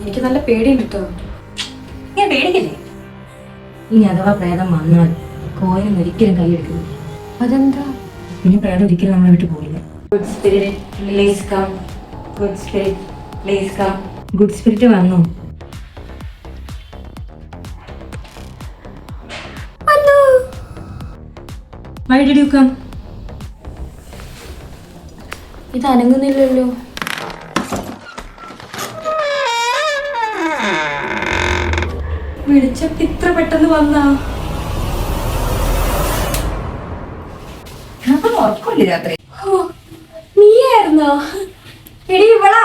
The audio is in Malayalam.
എനിക്ക് നല്ല പേടിയുണ്ട് കേട്ടോ. ഞാൻ പേടിക്കില്ലേ? ഇനി അഥവാ പ്രേതം വന്നാൽ കോയിനും ഒരിക്കലും കൈയെടുക്കുന്നു. അതെന്താ? ഇനി പ്രേതം ഒരിക്കലും നമ്മളെ വിട്ടു പോയില്ല. Good spirit please come. Good spirit please come. Good spirit വന്നു. Why did you come? ഇത് അനങ്ങുന്നില്ലല്ലോ. വിളിച്ചപ്പോ ഇത്ര പെട്ടെന്ന് വന്നാ? ഉറക്കമില്ല രാത്രി. നീയായിരുന്നോ? എടി ഇവളാ.